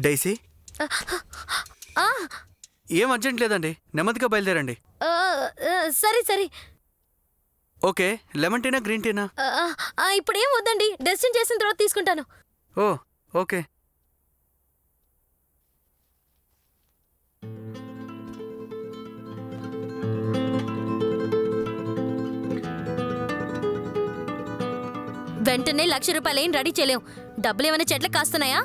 Daisy ఆ, ఏం urgent లేదండి, నెమ్మదిగా బయలుదేరండి. ఆ, సరే సరే. ఓకే, లెమన్ టీనా గ్రీన్ టీనా? ఇప్పుడేం వద్దండి, డెసిషన్ చేసిన తర్వాత తీసుకుంటాను. ఓ ఓకే. వెంటనే 1,00,000 రూపాయలు ఏం రెడీ చేయలేం. డబ్బులు ఏమైనా చెట్లకు కాస్తున్నాయా?